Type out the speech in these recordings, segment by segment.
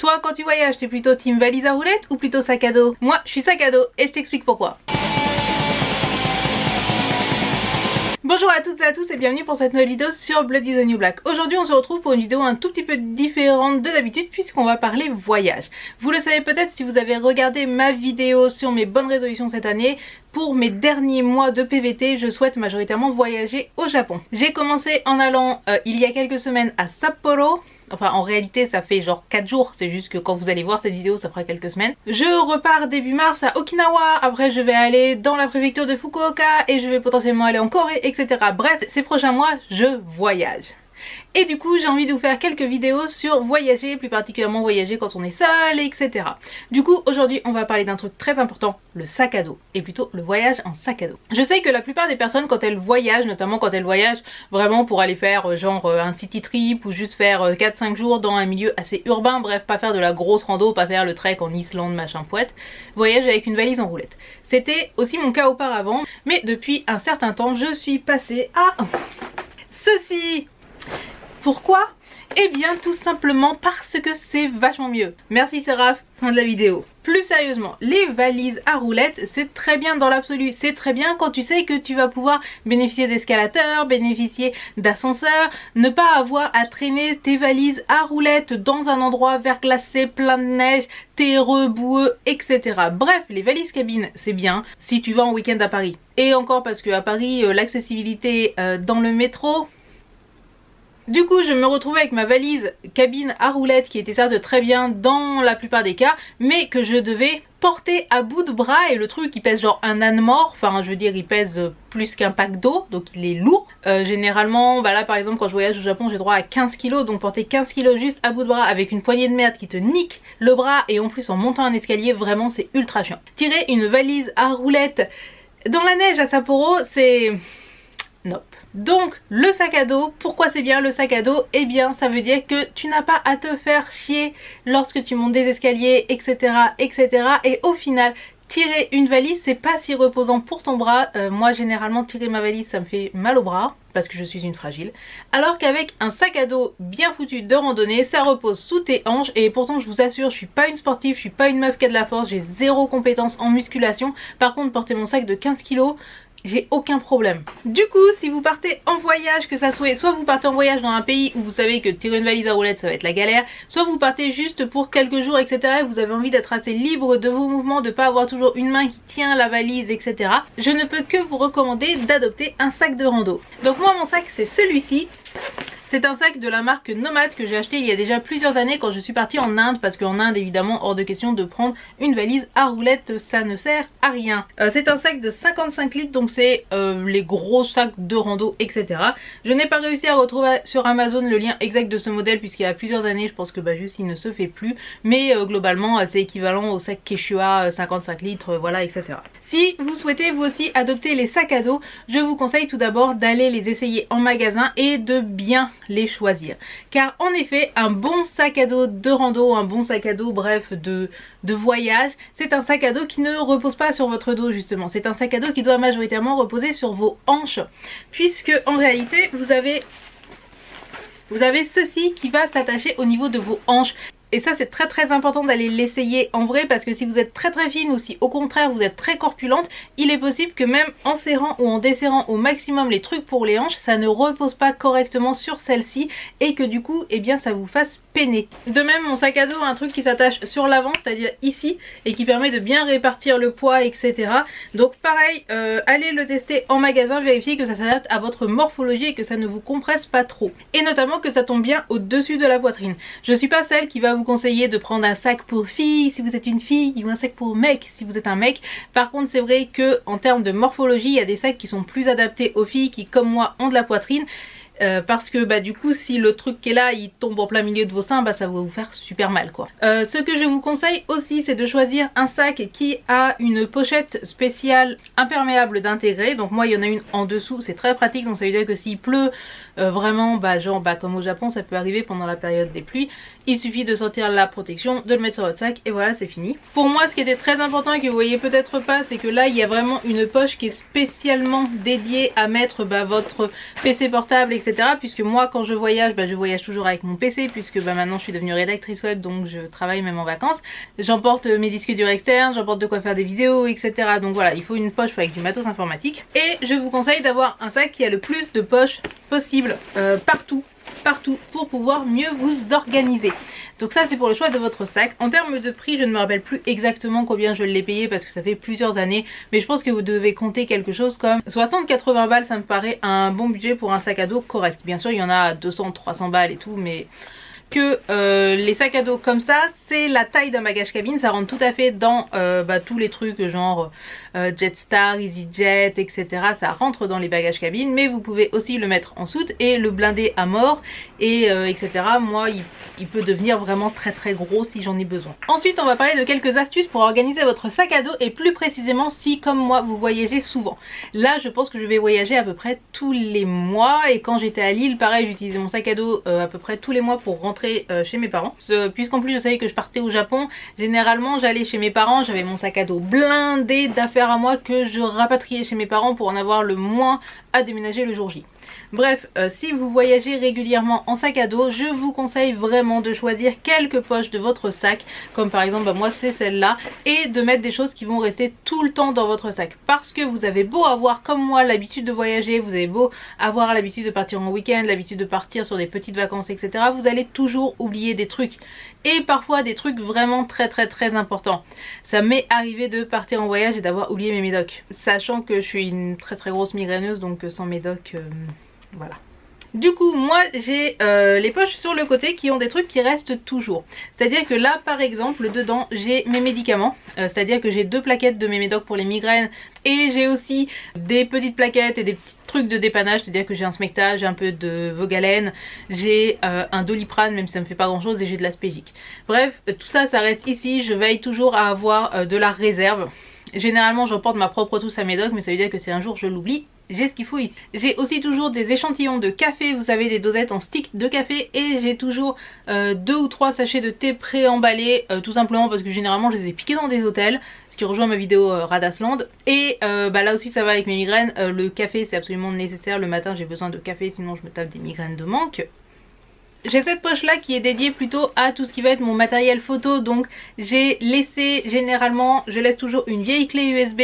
Toi, quand tu voyages, t'es plutôt team valise à roulettes ou plutôt sac à dos? Moi, je suis sac à dos et je t'explique pourquoi. Bonjour à toutes et à tous et bienvenue pour cette nouvelle vidéo sur Blood is the New Black. Aujourd'hui on se retrouve pour une vidéo un tout petit peu différente de d'habitude puisqu'on va parler voyage. Vous le savez peut-être si vous avez regardé ma vidéo sur mes bonnes résolutions cette année. Pour mes derniers mois de PVT, je souhaite majoritairement voyager au Japon. J'ai commencé en allant il y a quelques semaines à Sapporo. Enfin en réalité ça fait genre 4 jours, c'est juste que quand vous allez voir cette vidéo ça fera quelques semaines. Je repars début mars à Okinawa, après je vais aller dans la préfecture de Fukuoka et je vais potentiellement aller en Corée, etc. Bref, ces prochains mois je voyage. Et du coup j'ai envie de vous faire quelques vidéos sur voyager, plus particulièrement voyager quand on est seul, etc. Du coup aujourd'hui on va parler d'un truc très important, le sac à dos, et plutôt le voyage en sac à dos. Je sais que la plupart des personnes quand elles voyagent, notamment quand elles voyagent vraiment pour aller faire genre un city trip ou juste faire 4-5 jours dans un milieu assez urbain, bref pas faire de la grosse rando, pas faire le trek en Islande machin pouette, voyage avec une valise en roulette. C'était aussi mon cas auparavant, mais depuis un certain temps je suis passée à ceci. Pourquoi? Eh bien tout simplement parce que c'est vachement mieux. Merci Seraph, fin de la vidéo. Plus sérieusement, les valises à roulettes c'est très bien dans l'absolu, c'est très bien quand tu sais que tu vas pouvoir bénéficier d'escalateurs, bénéficier d'ascenseurs, ne pas avoir à traîner tes valises à roulettes dans un endroit verglacé, plein de neige, terreux, boueux, etc. Bref, les valises cabines c'est bien si tu vas en week-end à Paris. Et encore parce que à Paris l'accessibilité dans le métro... Du coup je me retrouvais avec ma valise cabine à roulettes qui était certes très bien dans la plupart des cas, mais que je devais porter à bout de bras, et le truc il pèse genre un âne mort, enfin je veux dire il pèse plus qu'un pack d'eau, donc il est lourd. Généralement, bah là par exemple quand je voyage au Japon j'ai droit à 15 kg, donc porter 15 kg juste à bout de bras avec une poignée de merde qui te nique le bras et en plus en montant un escalier, vraiment c'est ultra chiant. Tirer une valise à roulettes dans la neige à Sapporo, c'est... nope. Donc le sac à dos, pourquoi c'est bien le sac à dos? Eh bien ça veut dire que tu n'as pas à te faire chier lorsque tu montes des escaliers, etc. etc. Et au final tirer une valise c'est pas si reposant pour ton bras. Moi généralement tirer ma valise ça me fait mal au bras parce que je suis une fragile, alors qu'avec un sac à dos bien foutu de randonnée ça repose sous tes hanches. Et pourtant je vous assure je suis pas une sportive, je suis pas une meuf qui a de la force, j'ai zéro compétence en musculation. Par contre porter mon sac de 15 kg, j'ai aucun problème. Du coup si vous partez en voyage, que ça soit vous partez en voyage dans un pays où vous savez que tirer une valise à roulettes ça va être la galère, soit vous partez juste pour quelques jours etc. et vous avez envie d'être assez libre de vos mouvements, de pas avoir toujours une main qui tient la valise etc. Je ne peux que vous recommander d'adopter un sac de rando. Donc moi mon sac c'est celui-ci. C'est un sac de la marque Nomad que j'ai acheté il y a déjà plusieurs années quand je suis partie en Inde, parce qu'en Inde évidemment hors de question de prendre une valise à roulettes, ça ne sert à rien. C'est un sac de 55 litres, donc c'est les gros sacs de rando etc. Je n'ai pas réussi à retrouver sur Amazon le lien exact de ce modèle puisqu'il y a plusieurs années, je pense que bah juste il ne se fait plus, mais globalement c'est équivalent au sac Quechua 55 litres voilà etc. Si vous souhaitez vous aussi adopter les sacs à dos, je vous conseille tout d'abord d'aller les essayer en magasin et de bien les choisir, car en effet un bon sac à dos de rando, un bon sac à dos bref de voyage, c'est un sac à dos qui ne repose pas sur votre dos justement, c'est un sac à dos qui doit majoritairement reposer sur vos hanches, puisque en réalité vous avez ceci qui va s'attacher au niveau de vos hanches. Et ça c'est très important d'aller l'essayer en vrai, parce que si vous êtes très fine ou si au contraire vous êtes très corpulente, il est possible que même en serrant ou en desserrant au maximum les trucs pour les hanches, ça ne repose pas correctement sur celle-ci et que du coup eh bien ça vous fasse peiner. De même mon sac à dos a un truc qui s'attache sur l'avant, c'est-à-dire ici, et qui permet de bien répartir le poids etc. Donc pareil, allez le tester en magasin, vérifiez que ça s'adapte à votre morphologie et que ça ne vous compresse pas trop. Et notamment que ça tombe bien au-dessus de la poitrine. Je suis pas celle qui va vous conseiller de prendre un sac pour fille si vous êtes une fille ou un sac pour mec si vous êtes un mec. Par contre c'est vrai que en termes de morphologie il y a des sacs qui sont plus adaptés aux filles qui comme moi ont de la poitrine. Parce que bah du coup si le truc qui est là il tombe en plein milieu de vos seins, bah ça va vous faire super mal quoi. Ce que je vous conseille aussi c'est de choisir un sac qui a une pochette spéciale imperméable d'intégrer. Donc moi il y en a une en dessous, c'est très pratique, donc ça veut dire que s'il pleut vraiment bah genre bah comme au Japon ça peut arriver pendant la période des pluies, il suffit de sortir la protection, de le mettre sur votre sac et voilà, c'est fini. Pour moi, ce qui était très important et que vous voyez peut-être pas, c'est que là il y a vraiment une poche qui est spécialement dédiée à mettre votre PC portable, etc. Puisque moi quand je voyage toujours avec mon PC, puisque maintenant je suis devenue rédactrice web, donc je travaille même en vacances. J'emporte mes disques durs externes, j'emporte de quoi faire des vidéos, etc. Donc voilà, il faut une poche avec du matos informatique. Et je vous conseille d'avoir un sac qui a le plus de poches possible partout pour pouvoir mieux vous organiser. Donc ça c'est pour le choix de votre sac. En termes de prix, je ne me rappelle plus exactement combien je l'ai payé parce que ça fait plusieurs années, mais je pense que vous devez compter quelque chose comme 60-80 balles. Ça me paraît un bon budget pour un sac à dos correct. Bien sûr il y en a à 200-300 balles et tout, mais que les sacs à dos comme ça, c'est la taille d'un bagage cabine, ça rentre tout à fait dans tous les trucs genre Jetstar, EasyJet, etc. Ça rentre dans les bagages cabine, mais vous pouvez aussi le mettre en soute et le blinder à mort, et etc. Moi, il peut devenir vraiment très très gros si j'en ai besoin. Ensuite, on va parler de quelques astuces pour organiser votre sac à dos, et plus précisément si, comme moi, vous voyagez souvent. Là, je pense que je vais voyager à peu près tous les mois, et quand j'étais à Lille, pareil, j'utilisais mon sac à dos à peu près tous les mois pour rentrer chez mes parents. Puisqu'en plus je savais que je partais au Japon, généralement j'allais chez mes parents, j'avais mon sac à dos blindé d'affaires à moi que je rapatriais chez mes parents pour en avoir le moins à déménager le jour J. Bref, si vous voyagez régulièrement en sac à dos, je vous conseille vraiment de choisir quelques poches de votre sac, comme par exemple moi c'est celle-là, et de mettre des choses qui vont rester tout le temps dans votre sac. Parce que vous avez beau avoir, comme moi, l'habitude de voyager, vous avez beau avoir l'habitude de partir en week-end, l'habitude de partir sur des petites vacances, etc. Vous allez toujours oublier des trucs. Et parfois des trucs vraiment très importants. Ça m'est arrivé de partir en voyage et d'avoir oublié mes médocs. Sachant que je suis une très grosse migraineuse, donc sans médocs, voilà. Du coup, moi j'ai les poches sur le côté qui ont des trucs qui restent toujours. C'est-à-dire que là par exemple, dedans j'ai mes médicaments. C'est-à-dire que j'ai 2 plaquettes de mes médocs pour les migraines. Et j'ai aussi des petites plaquettes et des petits trucs de dépannage. C'est-à-dire que j'ai un Smecta, j'ai un peu de Vogalène, j'ai un Doliprane, même si ça me fait pas grand chose, et j'ai de l'Aspégique. Bref, tout ça, ça reste ici. Je veille toujours à avoir de la réserve. Généralement j'emporte ma propre trousse à médoc, mais ça veut dire que si un jour je l'oublie, j'ai ce qu'il faut ici. J'ai aussi toujours des échantillons de café, vous savez, des dosettes en stick de café, et j'ai toujours 2 ou 3 sachets de thé pré-emballés, tout simplement parce que généralement je les ai piqués dans des hôtels, ce qui rejoint ma vidéo Radasland. Et là aussi ça va avec mes migraines, le café c'est absolument nécessaire, le matin j'ai besoin de café sinon je me tape des migraines de manque. J'ai cette poche là qui est dédiée plutôt à tout ce qui va être mon matériel photo, donc j'ai laissé généralement, je laisse toujours une vieille clé USB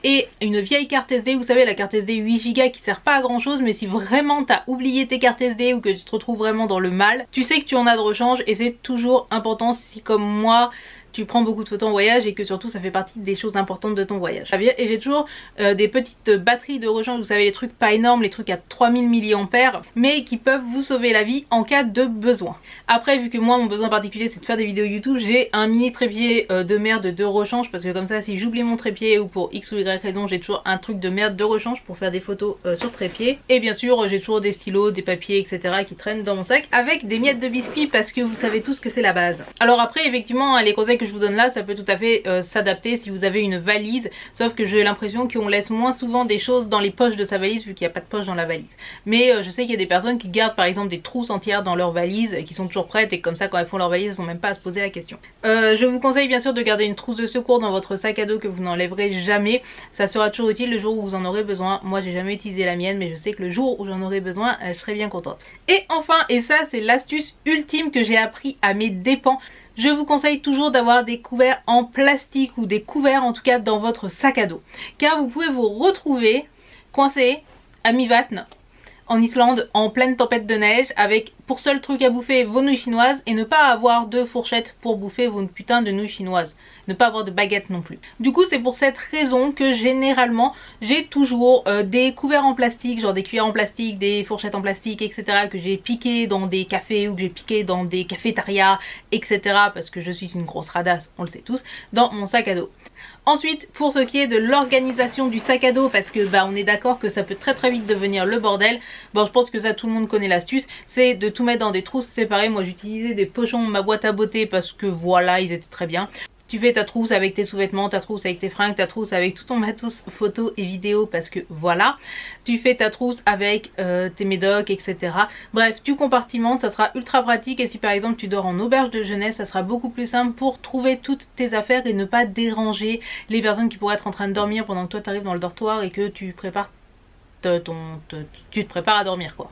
et une vieille carte SD, vous savez la carte SD 8 Go qui sert pas à grand chose, mais si vraiment t'as oublié tes cartes SD ou que tu te retrouves vraiment dans le mal, tu sais que tu en as de rechange, et c'est toujours important si comme moi tu prends beaucoup de photos en voyage et que surtout ça fait partie des choses importantes de ton voyage. Et j'ai toujours des petites batteries de rechange, vous savez les trucs pas énormes, les trucs à 3000 mAh, mais qui peuvent vous sauver la vie en cas de besoin. Après, vu que moi mon besoin particulier c'est de faire des vidéos YouTube, j'ai un mini trépied de merde de rechange, parce que comme ça si j'oublie mon trépied ou pour X ou Y raison, j'ai toujours un truc de merde de rechange pour faire des photos sur trépied. Et bien sûr j'ai toujours des stylos, des papiers, etc. qui traînent dans mon sac, avec des miettes de biscuits, parce que vous savez tous que c'est la base. Alors après effectivement les conseils que je vous donne là, ça peut tout à fait s'adapter si vous avez une valise, sauf que j'ai l'impression qu'on laisse moins souvent des choses dans les poches de sa valise vu qu'il n'y a pas de poche dans la valise. Mais je sais qu'il y a des personnes qui gardent par exemple des trousses entières dans leur valise, qui sont toujours prêtes, et comme ça quand elles font leur valise elles sont même pas à se poser la question. Je vous conseille bien sûr de garder une trousse de secours dans votre sac à dos que vous n'enlèverez jamais, ça sera toujours utile le jour où vous en aurez besoin. Moi j'ai jamais utilisé la mienne, mais je sais que le jour où j'en aurai besoin je serai bien contente. Et enfin, et ça c'est l'astuce ultime que j'ai appris à mes dépens, je vous conseille toujours d'avoir des couverts en plastique, ou des couverts en tout cas dans votre sac à dos, car vous pouvez vous retrouver coincé à mi-Vatn en Islande en pleine tempête de neige avec pour seul truc à bouffer vos nouilles chinoises, et ne pas avoir de fourchette pour bouffer vos putains de nouilles chinoises, ne pas avoir de baguette non plus. Du coup c'est pour cette raison que généralement j'ai toujours des couverts en plastique, genre des cuillères en plastique, des fourchettes en plastique, etc. que j'ai piqué dans des cafés ou que j'ai piqué dans des cafétérias, etc. parce que je suis une grosse radasse, on le sait tous, dans mon sac à dos. Ensuite, pour ce qui est de l'organisation du sac à dos, parce que on est d'accord que ça peut très vite devenir le bordel. Bon, je pense que ça tout le monde connaît l'astuce, c'est de tout mettre dans des trousses séparées. Moi j'utilisais des pochons, ma boîte à beauté, parce que voilà, ils étaient très bien. Tu fais ta trousse avec tes sous-vêtements, ta trousse avec tes fringues, ta trousse avec tout ton matos photo et vidéo parce que voilà. Tu fais ta trousse avec tes médocs, etc. Bref, tu compartimentes, ça sera ultra pratique. Et si par exemple tu dors en auberge de jeunesse, ça sera beaucoup plus simple pour trouver toutes tes affaires et ne pas déranger les personnes qui pourraient être en train de dormir pendant que toi tu arrives dans le dortoir et que tu prépares tu te prépares à dormir quoi.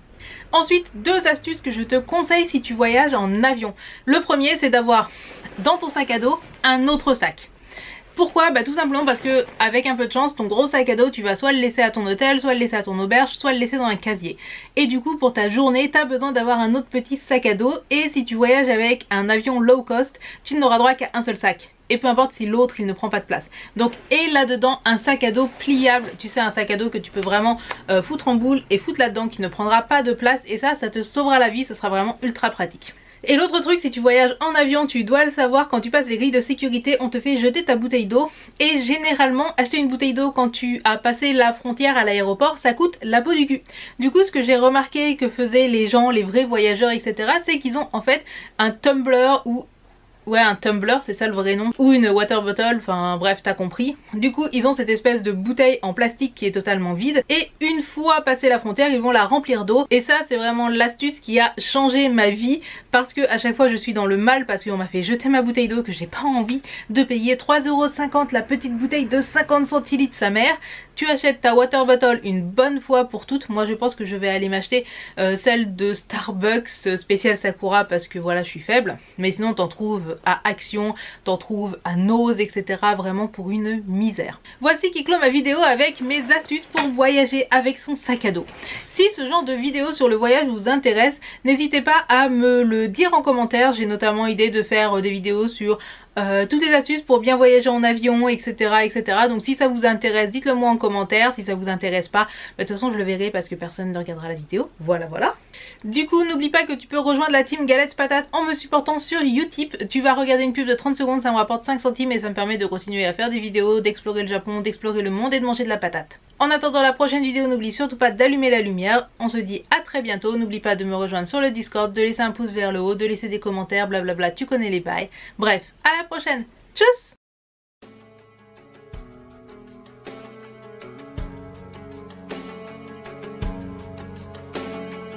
Ensuite, 2 astuces que je te conseille si tu voyages en avion. Le premier, c'est d'avoir dans ton sac à dos un autre sac. Pourquoi? Bah tout simplement parce que avec un peu de chance, ton gros sac à dos, tu vas soit le laisser à ton hôtel, soit le laisser à ton auberge, soit le laisser dans un casier. Et du coup, pour ta journée, tu as besoin d'avoir un autre petit sac à dos. Et si tu voyages avec un avion low cost, tu n'auras droit qu'à un seul sac. Et peu importe si l'autre il ne prend pas de place. Donc et là-dedans un sac à dos pliable. Tu sais, un sac à dos que tu peux vraiment foutre en boule et foutre là-dedans qui ne prendra pas de place. Et ça te sauvera la vie, ça sera vraiment ultra pratique. Et l'autre truc, si tu voyages en avion, tu dois le savoir, quand tu passes les grilles de sécurité, on te fait jeter ta bouteille d'eau. Et généralement, acheter une bouteille d'eau quand tu as passé la frontière à l'aéroport, ça coûte la peau du cul. Du coup, ce que j'ai remarqué que faisaient les gens, les vrais voyageurs, etc., c'est qu'ils ont en fait un tumbler ou... ouais, un tumbler, c'est ça le vrai nom, ou une water bottle, enfin bref, t'as compris. Du coup, ils ont cette espèce de bouteille en plastique qui est totalement vide et une fois passé la frontière, ils vont la remplir d'eau. Et ça, c'est vraiment l'astuce qui a changé ma vie parce que à chaque fois, je suis dans le mal parce qu'on m'a fait jeter ma bouteille d'eau que j'ai pas envie de payer 3,50 € la petite bouteille de 50 centilitres sa mère. Tu achètes ta water bottle une bonne fois pour toutes. Moi, je pense que je vais aller m'acheter celle de Starbucks spéciale Sakura parce que voilà, je suis faible. Mais sinon, t'en trouves à Action, t'en trouves à Nose, etc. Vraiment pour une misère. Voici qui clôt ma vidéo avec mes astuces pour voyager avec son sac à dos. Si ce genre de vidéo sur le voyage vous intéresse, n'hésitez pas à me le dire en commentaire. J'ai notamment idée de faire des vidéos sur toutes les astuces pour bien voyager en avion, etc., etc. Donc si ça vous intéresse, dites-le moi en commentaire. Si ça vous intéresse pas, bah, de toute façon je le verrai parce que personne ne regardera la vidéo. Voilà, voilà. Du coup, n'oublie pas que tu peux rejoindre la team Galette Patate en me supportant sur Utip. Tu vas regarder une pub de 30 secondes, ça me rapporte 5 centimes et ça me permet de continuer à faire des vidéos, d'explorer le Japon, d'explorer le monde et de manger de la patate. En attendant la prochaine vidéo, n'oublie surtout pas d'allumer la lumière. On se dit à très bientôt. N'oublie pas de me rejoindre sur le Discord, de laisser un pouce vers le haut, de laisser des commentaires, blablabla, tu connais les bails. Bref, à la prochaine. Tchuss!